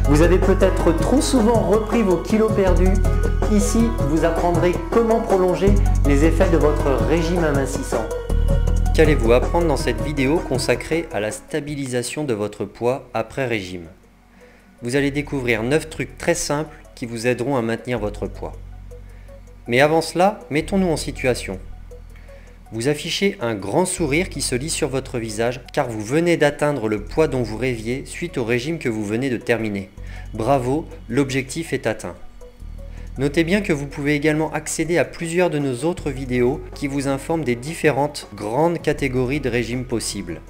Vous avez peut-être trop souvent repris vos kilos perdus. Ici, vous apprendrez comment prolonger les effets de votre régime amincissant. Qu'allez-vous apprendre dans cette vidéo consacrée à la stabilisation de votre poids après régime? Vous allez découvrir 9 trucs très simples qui vous aideront à maintenir votre poids. Mais avant cela, mettons-nous en situation. Vous affichez un grand sourire qui se lit sur votre visage car vous venez d'atteindre le poids dont vous rêviez suite au régime que vous venez de terminer. Bravo, l'objectif est atteint. Notez bien que vous pouvez également accéder à plusieurs de nos autres vidéos qui vous informent des différentes grandes catégories de régimes possibles.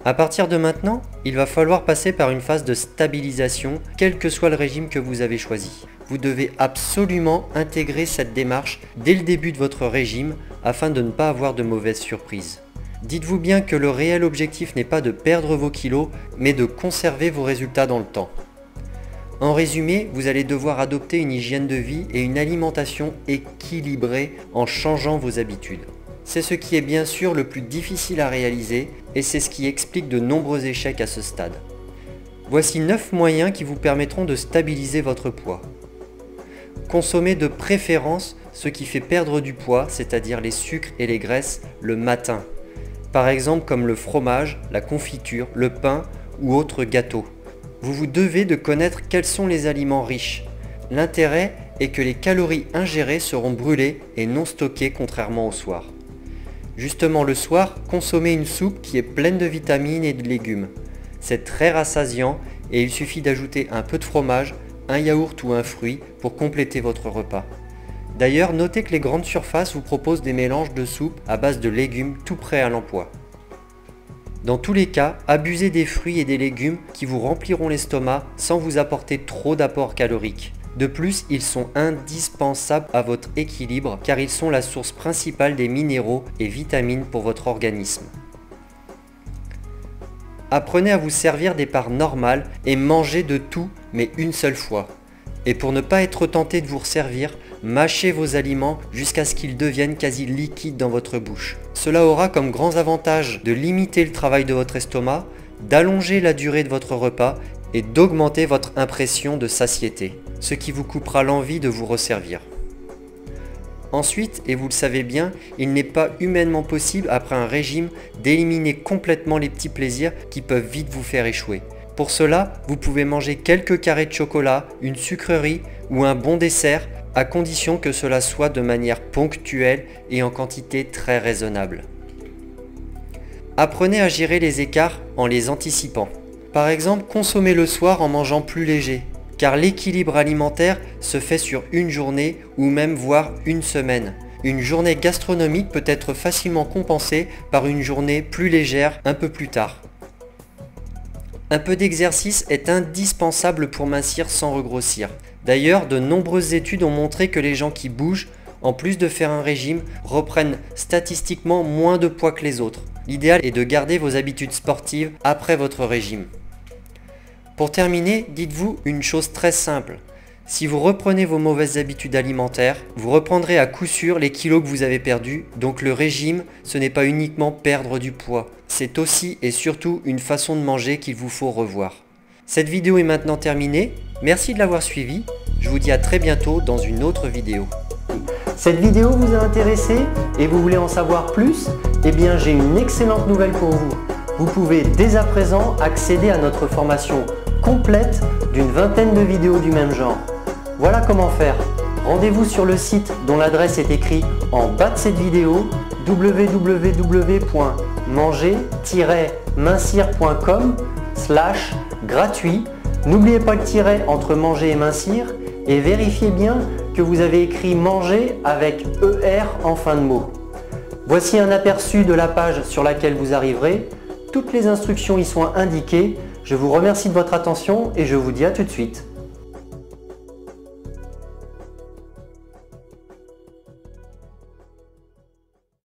À partir de maintenant, il va falloir passer par une phase de stabilisation, quel que soit le régime que vous avez choisi. Vous devez absolument intégrer cette démarche dès le début de votre régime afin de ne pas avoir de mauvaises surprises. Dites-vous bien que le réel objectif n'est pas de perdre vos kilos, mais de conserver vos résultats dans le temps. En résumé, vous allez devoir adopter une hygiène de vie et une alimentation équilibrée en changeant vos habitudes. C'est ce qui est bien sûr le plus difficile à réaliser et c'est ce qui explique de nombreux échecs à ce stade. Voici 9 moyens qui vous permettront de stabiliser votre poids. Consommez de préférence ce qui fait perdre du poids, c'est-à-dire les sucres et les graisses, le matin. Par exemple comme le fromage, la confiture, le pain ou autres gâteaux. Vous vous devez de connaître quels sont les aliments riches. L'intérêt est que les calories ingérées seront brûlées et non stockées contrairement au soir. Justement le soir, consommez une soupe qui est pleine de vitamines et de légumes. C'est très rassasiant et il suffit d'ajouter un peu de fromage, un yaourt ou un fruit pour compléter votre repas. D'ailleurs, notez que les grandes surfaces vous proposent des mélanges de soupe à base de légumes tout prêts à l'emploi. Dans tous les cas, abusez des fruits et des légumes qui vous rempliront l'estomac sans vous apporter trop d'apports caloriques. De plus, ils sont indispensables à votre équilibre car ils sont la source principale des minéraux et vitamines pour votre organisme. Apprenez à vous servir des parts normales et mangez de tout mais une seule fois. Et pour ne pas être tenté de vous resservir, mâchez vos aliments jusqu'à ce qu'ils deviennent quasi liquides dans votre bouche. Cela aura comme grands avantages de limiter le travail de votre estomac, d'allonger la durée de votre repas et d'augmenter votre impression de satiété, ce qui vous coupera l'envie de vous resservir. Ensuite, et vous le savez bien, il n'est pas humainement possible après un régime d'éliminer complètement les petits plaisirs qui peuvent vite vous faire échouer. Pour cela, vous pouvez manger quelques carrés de chocolat, une sucrerie ou un bon dessert, à condition que cela soit de manière ponctuelle et en quantité très raisonnable. Apprenez à gérer les écarts en les anticipant. Par exemple, consommez le soir en mangeant plus léger, car l'équilibre alimentaire se fait sur une journée ou même voire une semaine. Une journée gastronomique peut être facilement compensée par une journée plus légère un peu plus tard. Un peu d'exercice est indispensable pour mincir sans regrossir. D'ailleurs, de nombreuses études ont montré que les gens qui bougent, en plus de faire un régime, reprennent statistiquement moins de poids que les autres. L'idéal est de garder vos habitudes sportives après votre régime. Pour terminer, dites-vous une chose très simple. Si vous reprenez vos mauvaises habitudes alimentaires, vous reprendrez à coup sûr les kilos que vous avez perdus, donc le régime, ce n'est pas uniquement perdre du poids. C'est aussi et surtout une façon de manger qu'il vous faut revoir. Cette vidéo est maintenant terminée, merci de l'avoir suivie, je vous dis à très bientôt dans une autre vidéo. Cette vidéo vous a intéressé et vous voulez en savoir plus? Eh bien j'ai une excellente nouvelle pour vous. Vous pouvez dès à présent accéder à notre formation complète d'une vingtaine de vidéos du même genre. Voilà comment faire. Rendez-vous sur le site dont l'adresse est écrite en bas de cette vidéo www.manger-mincir.com/gratuit. N'oubliez pas le tiret entre manger et mincir et vérifiez bien que vous avez écrit manger avec ER en fin de mot. Voici un aperçu de la page sur laquelle vous arriverez. Toutes les instructions y sont indiquées. Je vous remercie de votre attention et je vous dis à tout de suite.